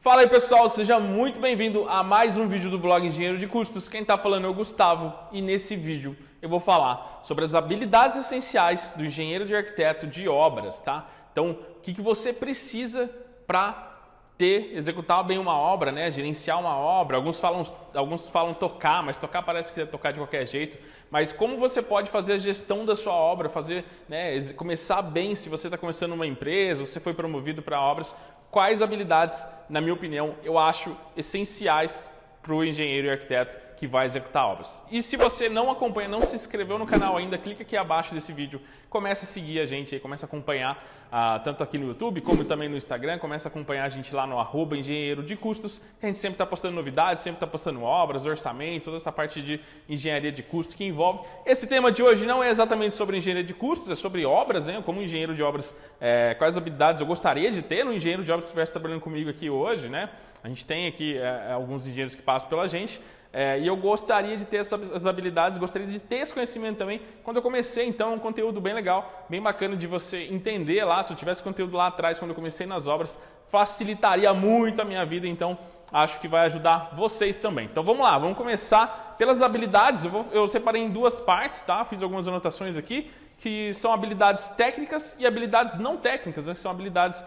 Fala aí pessoal, seja muito bem-vindo a mais um vídeo do blog Engenheiro de Custos. Quem está falando é o Gustavo e nesse vídeo eu vou falar sobre as habilidades essenciais do engenheiro de arquiteto de obras, tá? Então, o que você precisa para executar bem uma obra, né? Gerenciar uma obra. Alguns falam tocar, mas tocar parece que é tocar de qualquer jeito. Mas como você pode fazer a gestão da sua obra, fazer, né, começar bem se você está começando uma empresa, você foi promovido para obras. Quais habilidades, na minha opinião, eu acho essenciais para o engenheiro e arquiteto que vai executar obras. E se você não acompanha, não se inscreveu no canal ainda, clica aqui abaixo desse vídeo, comece a seguir a gente aí, comece a acompanhar tanto aqui no YouTube como também no Instagram, comece a acompanhar a gente lá no @engenheiro de custos, que a gente sempre está postando novidades, sempre está postando obras, orçamentos, toda essa parte de engenharia de custo que envolve. Esse tema de hoje não é exatamente sobre engenharia de custos, é sobre obras, né? Como engenheiro de obras, quais habilidades eu gostaria de ter no engenheiro de obras que estivesse trabalhando comigo aqui hoje, né? A gente tem aqui alguns engenheiros que passam pela gente. E eu gostaria de ter essas habilidades, gostaria de ter esse conhecimento também quando eu comecei. Então é um conteúdo bem legal, bem bacana de você entender lá. Se eu tivesse conteúdo lá atrás, quando eu comecei nas obras, facilitaria muito a minha vida. Então acho que vai ajudar vocês também. Então vamos lá, vamos começar pelas habilidades. Eu separei em duas partes, tá? Fiz algumas anotações aqui, que são habilidades técnicas e habilidades não técnicas, né? São habilidades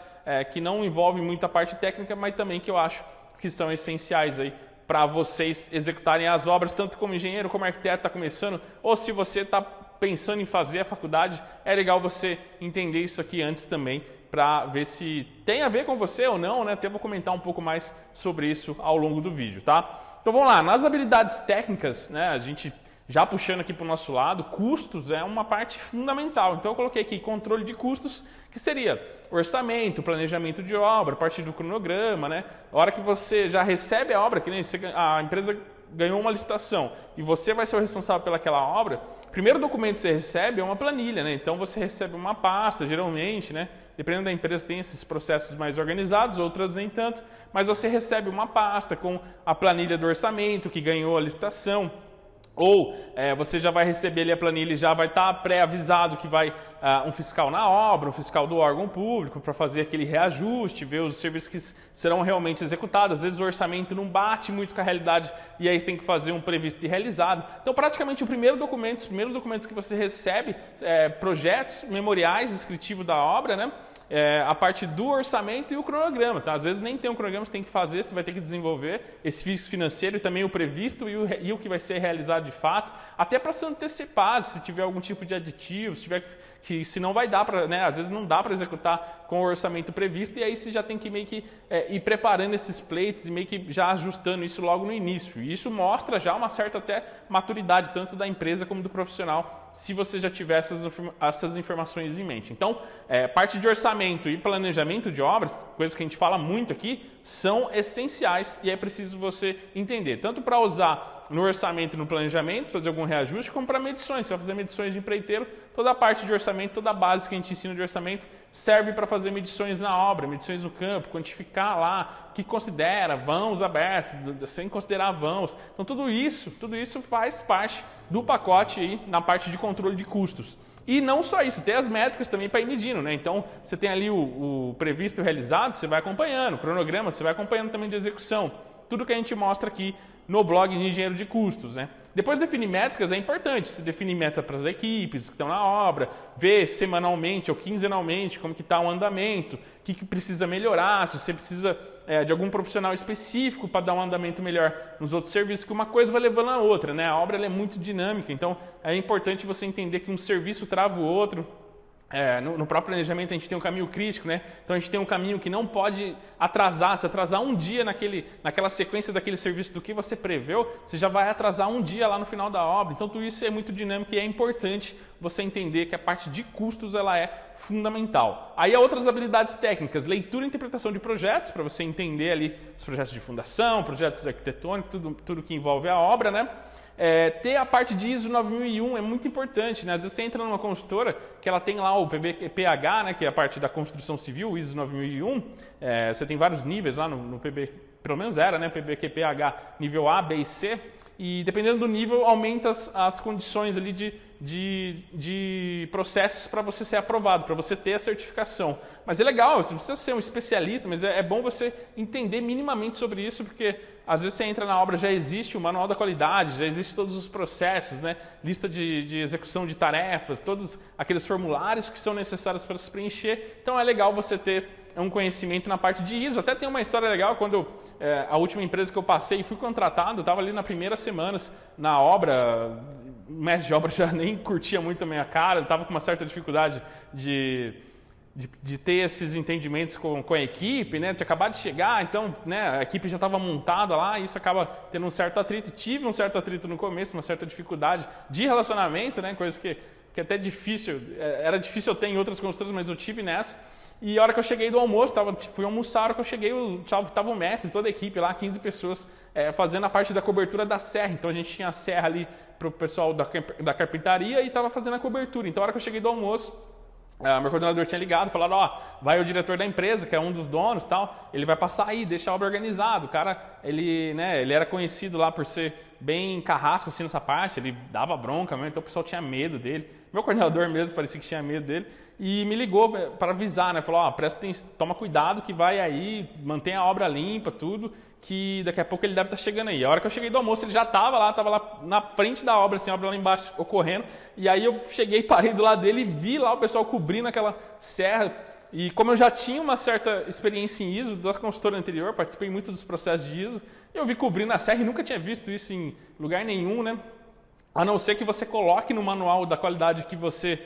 que não envolvem muito a parte técnica, mas também que eu acho que são essenciais aí para vocês executarem as obras, tanto como engenheiro, como arquiteto está começando, ou se você está pensando em fazer a faculdade, é legal você entender isso aqui antes também, para ver se tem a ver com você ou não, né? Até vou comentar um pouco mais sobre isso ao longo do vídeo, tá? Então vamos lá, nas habilidades técnicas, né? A gente já puxando aqui para o nosso lado, custos é uma parte fundamental. Então eu coloquei aqui controle de custos, que seria orçamento, planejamento de obra, parte do cronograma, né? A hora que você já recebe a obra, que nem a empresa ganhou uma licitação e você vai ser o responsável pelaquela obra, o primeiro documento que você recebe é uma planilha, né? Então você recebe uma pasta, geralmente, né? Dependendo da empresa tem esses processos mais organizados, outras nem tanto, mas você recebe uma pasta com a planilha do orçamento que ganhou a licitação. Ou você já vai receber ali a planilha e já vai estar pré-avisado que vai um fiscal na obra, um fiscal do órgão público para fazer aquele reajuste, ver os serviços que serão realmente executados. Às vezes o orçamento não bate muito com a realidade e aí você tem que fazer um previsto e realizado. Então praticamente os primeiros documentos que você recebe, projetos, memoriais, descritivo da obra, né? A parte do orçamento e o cronograma, tá? Às vezes nem tem um cronograma, você tem que fazer, você vai ter que desenvolver esse fixo financeiro e também o previsto e o que vai ser realizado de fato, até para ser antecipado, se tiver algum tipo de aditivo, se não vai dar para, né? Às vezes não dá para executar com o orçamento previsto e aí você já tem que meio que ir preparando esses pleitos e meio que já ajustando isso logo no início. E isso mostra já uma certa até maturidade, tanto da empresa como do profissional, se você já tiver essas informações em mente. Então, parte de orçamento e planejamento de obras, coisas que a gente fala muito aqui, são essenciais e é preciso você entender, tanto para usar no orçamento e no planejamento, fazer algum reajuste, como para medições. Você vai fazer medições de empreiteiro, toda a parte de orçamento, toda a base que a gente ensina de orçamento serve para fazer medições na obra, medições no campo, quantificar lá o que considera vãos abertos, sem considerar vãos. Então tudo isso faz parte do pacote aí na parte de controle de custos. E não só isso, tem as métricas também para ir medindo, né? Então você tem ali o previsto e o realizado, você vai acompanhando, o cronograma, você vai acompanhando também de execução. Tudo que a gente mostra aqui no blog de engenheiro de custos, né? Depois de definir métricas é importante, você definir meta para as equipes que estão na obra, ver semanalmente ou quinzenalmente como que está o andamento, o que precisa melhorar, se você precisa de algum profissional específico para dar um andamento melhor nos outros serviços, que uma coisa vai levando a outra, né? A obra ela é muito dinâmica, então é importante você entender que um serviço trava o outro. No próprio planejamento a gente tem um caminho crítico, né? Então a gente tem um caminho que não pode atrasar. Se atrasar um dia naquela sequência daquele serviço do que você preveu, você já vai atrasar um dia lá no final da obra. Então tudo isso é muito dinâmico e é importante você entender que a parte de custos ela é fundamental. Aí há outras habilidades técnicas, leitura e interpretação de projetos, para você entender ali os projetos de fundação, projetos arquitetônicos, tudo que envolve a obra, né? Ter a parte de ISO 9001 é muito importante, né? Às vezes você entra numa consultora que ela tem lá o PBQPH, né? Que é a parte da construção civil, o ISO 9001, você tem vários níveis lá no PB, pelo menos era, né? PBQPH nível A, B e C, e dependendo do nível, aumenta as condições ali de processos para você ser aprovado, para você ter a certificação. Mas é legal, você não precisa ser um especialista, mas é bom você entender minimamente sobre isso, porque às vezes você entra na obra, já existe o manual da qualidade, já existe todos os processos, né? Lista de execução de tarefas, todos aqueles formulários que são necessários para se preencher. Então é legal você ter um conhecimento na parte de ISO. Até tem uma história legal, quando a última empresa que eu passei, fui contratado, eu estava ali na primeira semana na obra, o mestre de obra já nem curtia muito a minha cara, estava com uma certa dificuldade de ter esses entendimentos com a equipe, né? Tinha acabado de chegar, então, né, a equipe já estava montada lá, e isso acaba tendo um certo atrito. Tive um certo atrito no começo, uma certa dificuldade de relacionamento, né? Coisa que até difícil, era difícil eu ter em outras consultoras, mas eu tive nessa. E a hora que eu cheguei do almoço, fui almoçar, a hora que eu cheguei, estava o mestre, toda a equipe lá, 15 pessoas, fazendo a parte da cobertura da serra. Então a gente tinha a serra ali para o pessoal da carpintaria e estava fazendo a cobertura. Então a hora que eu cheguei do almoço, meu coordenador tinha ligado, falado, vai o diretor da empresa, que é um dos donos, tal, ele vai passar aí, deixa a obra organizada. O cara, ele era conhecido lá por ser bem carrasco assim nessa parte, ele dava bronca mesmo, então o pessoal tinha medo dele. Meu coordenador mesmo parecia que tinha medo dele e me ligou para avisar, né? Falou, toma cuidado que vai aí, mantém a obra limpa, tudo, que daqui a pouco ele deve estar chegando aí. A hora que eu cheguei do almoço, ele já estava lá na frente da obra, assim, a obra lá embaixo ocorrendo. E aí eu cheguei, parei do lado dele e vi lá o pessoal cobrindo aquela serra. E como eu já tinha uma certa experiência em ISO da consultora anterior, participei muito dos processos de ISO, eu vi cobrindo a serra e nunca tinha visto isso em lugar nenhum, né? A não ser que você coloque no manual da qualidade que você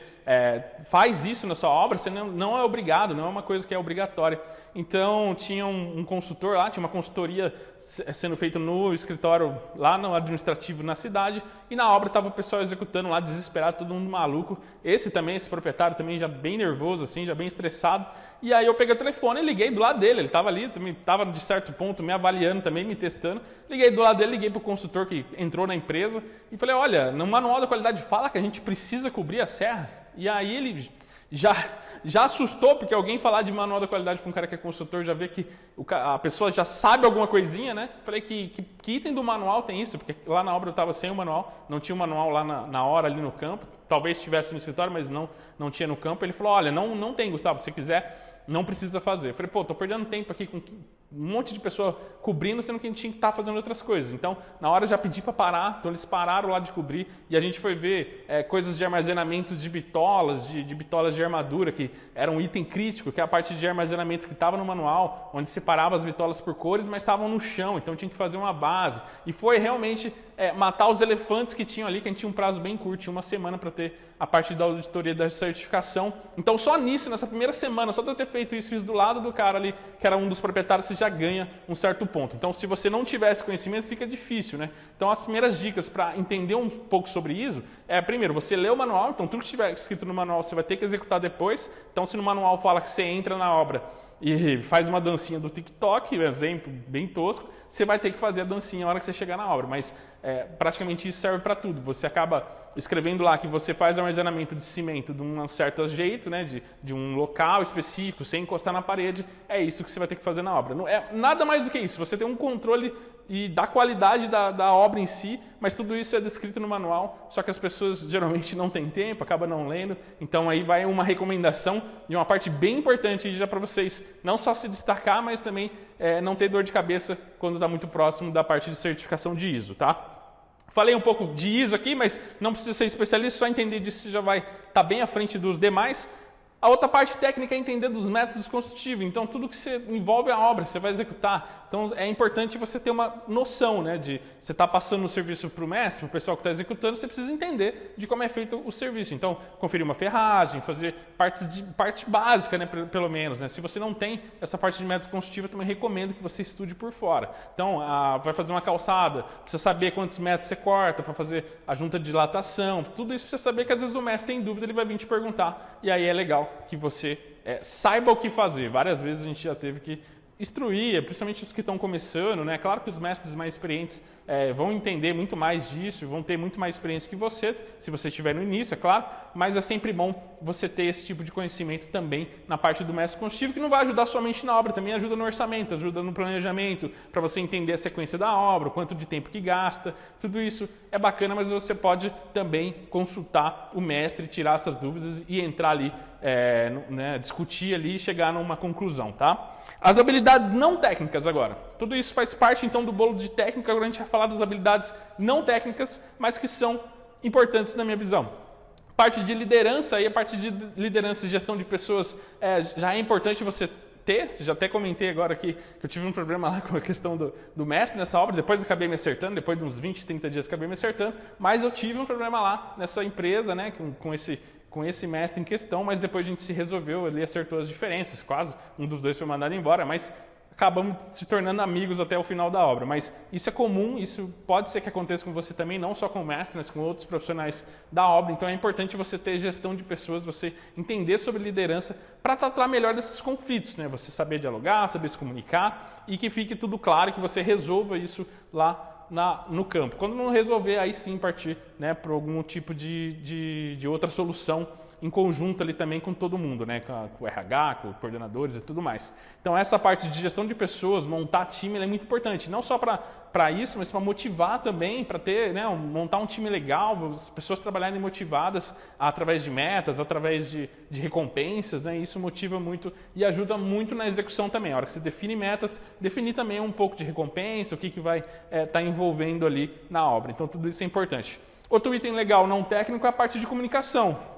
faz isso na sua obra, você não é obrigado, não é uma coisa que é obrigatória. Então, tinha um consultor lá, tinha uma consultoria sendo feita no escritório, lá no administrativo na cidade, e na obra estava o pessoal executando lá, desesperado, todo mundo maluco. Esse proprietário também já bem nervoso, assim, já bem estressado. E aí eu peguei o telefone e liguei do lado dele, ele estava ali, também estava de certo ponto me avaliando também, me testando. Liguei do lado dele, liguei para o consultor que entrou na empresa e falei, olha, no manual da qualidade fala que a gente precisa cobrir a serra. E aí ele já assustou, porque alguém falar de manual da qualidade para um cara que é consultor, já vê que a pessoa já sabe alguma coisinha, né? Falei que item do manual tem isso, porque lá na obra eu estava sem o manual, não tinha o manual lá na hora, ali no campo, talvez estivesse no escritório, mas não tinha no campo. Ele falou, olha, não tem, Gustavo, se quiser, não precisa fazer. Eu falei, tô perdendo tempo aqui com um monte de pessoa cobrindo, sendo que a gente tinha que estar fazendo outras coisas. Então, na hora eu já pedi para parar, então eles pararam lá de cobrir e a gente foi ver coisas de armazenamento de bitolas, de bitolas de armadura, que era um item crítico, que é a parte de armazenamento que estava no manual, onde separava as bitolas por cores, mas estavam no chão, então tinha que fazer uma base. E foi realmente matar os elefantes que tinham ali, que a gente tinha um prazo bem curto, tinha uma semana para ter a parte da auditoria da certificação. Então, só nisso, nessa primeira semana, só de eu ter feito isso, fiz do lado do cara ali, que era um dos proprietários, você já ganha um certo ponto. Então, se você não tiver esse conhecimento, fica difícil, né? Então, as primeiras dicas para entender um pouco sobre ISO primeiro, você lê o manual, então tudo que estiver escrito no manual você vai ter que executar depois. Então, se no manual fala que você entra na obra e faz uma dancinha do TikTok, um exemplo bem tosco, você vai ter que fazer a dancinha na hora que você chegar na obra, mas praticamente isso serve para tudo. Você acaba escrevendo lá que você faz armazenamento de cimento de um certo jeito, né, de um local específico, sem encostar na parede, é isso que você vai ter que fazer na obra. Não é nada mais do que isso, você tem um controle da qualidade da obra em si, mas tudo isso é descrito no manual, só que as pessoas geralmente não têm tempo, acabam não lendo, então aí vai uma recomendação de uma parte bem importante já para vocês não só se destacar, mas também não ter dor de cabeça quando está muito próximo da parte de certificação de ISO, tá? Falei um pouco de ISO aqui, mas não precisa ser especialista, só entender disso você já vai estar bem à frente dos demais. A outra parte técnica é entender dos métodos construtivos, então tudo que você envolve a obra, você vai executar. Então é importante você ter uma noção, né, de você está passando o serviço para o mestre, para o pessoal que está executando, você precisa entender de como é feito o serviço. Então, conferir uma ferragem, fazer parte básica, né, pelo menos. Né? Se você não tem essa parte de método construtivo, eu também recomendo que você estude por fora. Então, vai fazer uma calçada, precisa saber quantos metros você corta para fazer a junta de dilatação, tudo isso precisa saber, que às vezes o mestre tem dúvida, ele vai vir te perguntar, e aí é legal que você saiba o que fazer. Várias vezes a gente já teve que instruir, principalmente os que estão começando, né? Claro que os mestres mais experientes vão entender muito mais disso, vão ter muito mais experiência que você, se você estiver no início, é claro, mas é sempre bom você ter esse tipo de conhecimento também na parte do mestre consultivo, que não vai ajudar somente na obra, também ajuda no orçamento, ajuda no planejamento, para você entender a sequência da obra, o quanto de tempo que gasta, tudo isso é bacana, mas você pode também consultar o mestre, tirar essas dúvidas e entrar ali, discutir ali e chegar numa conclusão, tá? As habilidades não técnicas agora. Tudo isso faz parte então do bolo de técnica. Agora a gente vai falar das habilidades não técnicas, mas que são importantes na minha visão. Parte de liderança, aí a parte de liderança e gestão de pessoas já é importante você ter. Já até comentei agora aqui que eu tive um problema lá com a questão do mestre nessa obra. Depois eu acabei me acertando, depois de uns 20, 30 dias acabei me acertando. Mas eu tive um problema lá nessa empresa, né, com esse mestre em questão, mas depois a gente se resolveu, ele acertou as diferenças, quase um dos dois foi mandado embora, mas acabamos se tornando amigos até o final da obra. Mas isso é comum, isso pode ser que aconteça com você também, não só com o mestre, mas com outros profissionais da obra. Então é importante você ter gestão de pessoas, você entender sobre liderança para tratar melhor desses conflitos, né? Você saber dialogar, saber se comunicar e que fique tudo claro, que você resolva isso lá no campo. Quando não resolver, aí sim partir, né, para algum tipo de outra solução em conjunto ali também com todo mundo, né, com o RH, com os coordenadores e tudo mais. Então essa parte de gestão de pessoas, montar time, é muito importante, não só para isso, mas para motivar também, para ter, né, montar um time legal, as pessoas trabalharem motivadas através de metas, através de recompensas, né, isso motiva muito e ajuda muito na execução também. A hora que você define metas, definir também um pouco de recompensa, o que vai estar envolvendo ali na obra. Então tudo isso é importante. Outro item legal não técnico é a parte de comunicação.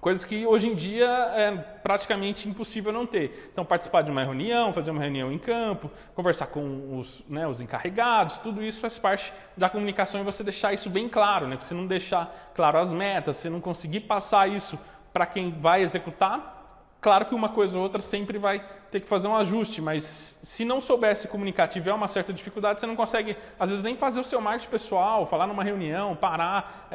Coisas que hoje em dia é praticamente impossível não ter. Então, participar de uma reunião, fazer uma reunião em campo, conversar com os encarregados, tudo isso faz parte da comunicação e você deixar isso bem claro, né? Você não deixar claro as metas, você não conseguir passar isso para quem vai executar. Claro que uma coisa ou outra sempre vai ter que fazer um ajuste, mas se não souber se comunicar, tiver uma certa dificuldade, você não consegue, às vezes, nem fazer o seu marketing pessoal, falar numa reunião, parar,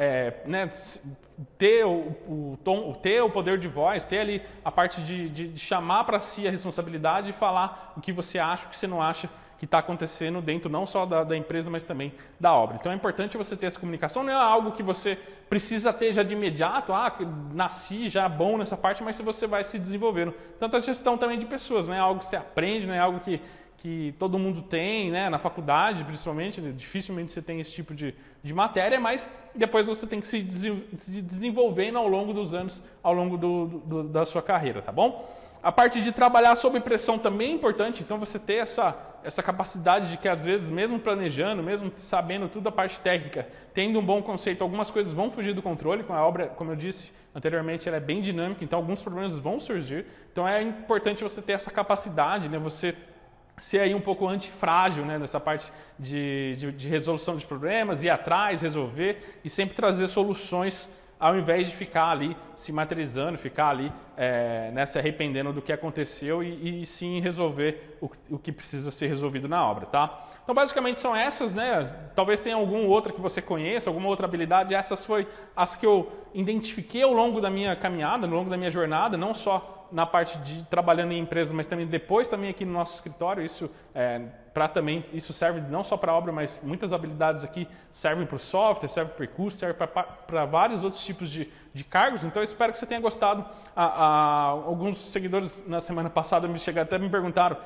ter o poder de voz, ter ali a parte de chamar para si a responsabilidade e falar o que você acha, o que você não acha que está acontecendo dentro não só da empresa, mas também da obra. Então é importante você ter essa comunicação, não é algo que você precisa ter já de imediato, nasci já bom nessa parte, mas se você vai se desenvolvendo. Tanto a gestão também de pessoas, não é algo que você aprende, não é algo que todo mundo tem, né? Na faculdade principalmente, dificilmente você tem esse tipo de matéria, mas depois você tem que se desenvolvendo ao longo dos anos, ao longo da sua carreira, tá bom? A parte de trabalhar sob pressão também é importante, então você ter essa capacidade de que às vezes, mesmo planejando, mesmo sabendo tudo a parte técnica, tendo um bom conceito, algumas coisas vão fugir do controle, com a obra, como eu disse anteriormente, ela é bem dinâmica, então alguns problemas vão surgir, então é importante você ter essa capacidade, né, você ser aí um pouco antifrágil, né, nessa parte de resolução de problemas, ir atrás, resolver e sempre trazer soluções ao invés de ficar ali se materializando, ficar ali se arrependendo do que aconteceu e sim resolver o que precisa ser resolvido na obra, tá? Então basicamente são essas, né? Talvez tenha alguma outra que você conheça, alguma outra habilidade, essas foram as que eu identifiquei ao longo da minha caminhada, ao longo da minha jornada, não só na parte de trabalhando em empresas, mas também depois também aqui no nosso escritório, isso isso serve não só para a obra, mas muitas habilidades aqui servem para o software, servem para o recurso, servem para vários outros tipos de cargos. Então eu espero que você tenha gostado. Alguns seguidores na semana passada até me perguntaram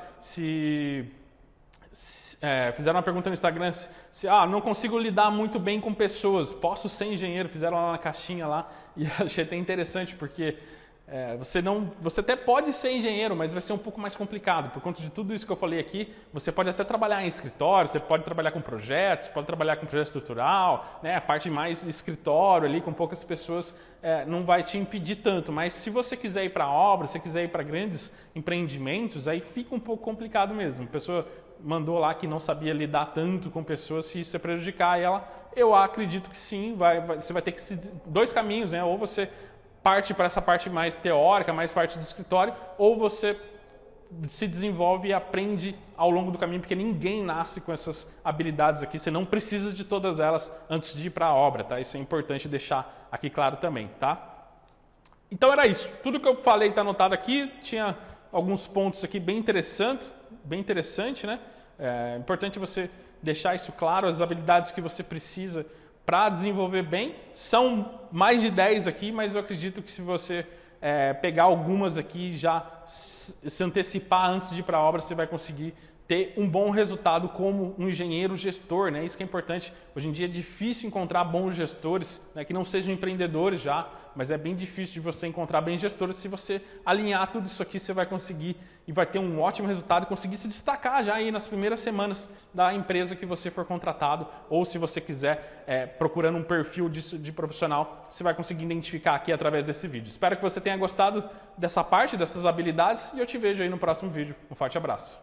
fizeram uma pergunta no Instagram não consigo lidar muito bem com pessoas, posso ser engenheiro? Fizeram lá na caixinha lá e achei até interessante porque você até pode ser engenheiro, mas vai ser um pouco mais complicado. Por conta de tudo isso que eu falei aqui, você pode até trabalhar em escritório, você pode trabalhar com projetos, pode trabalhar com projeto estrutural, né? A parte mais escritório ali, com poucas pessoas, não vai te impedir tanto. Mas se você quiser ir para obra, se você quiser ir para grandes empreendimentos, aí fica um pouco complicado mesmo. A pessoa mandou lá que não sabia lidar tanto com pessoas, se isso é prejudicar ela, eu acredito que sim, você vai ter que dois caminhos, né? Ou você parte para essa parte mais teórica, mais parte de escritório, ou você se desenvolve e aprende ao longo do caminho, porque ninguém nasce com essas habilidades aqui, você não precisa de todas elas antes de ir para a obra, tá? Isso é importante deixar aqui claro também, tá? Então era isso, tudo que eu falei está anotado aqui, tinha alguns pontos aqui bem interessantes bem interessante, né? É importante você deixar isso claro, as habilidades que você precisa para desenvolver bem. São mais de 10 aqui, mas eu acredito que se você pegar algumas aqui e já se antecipar antes de ir para a obra, você vai conseguir ter um bom resultado como um engenheiro gestor, né? Isso que é importante. Hoje em dia é difícil encontrar bons gestores, né, que não sejam empreendedores já, mas é bem difícil de você encontrar bons gestores. Se você alinhar tudo isso aqui, você vai conseguir e vai ter um ótimo resultado e conseguir se destacar já aí nas primeiras semanas da empresa que você for contratado, ou se você quiser procurando um perfil de profissional, você vai conseguir identificar aqui através desse vídeo. Espero que você tenha gostado dessa parte, dessas habilidades, e eu te vejo aí no próximo vídeo. Um forte abraço.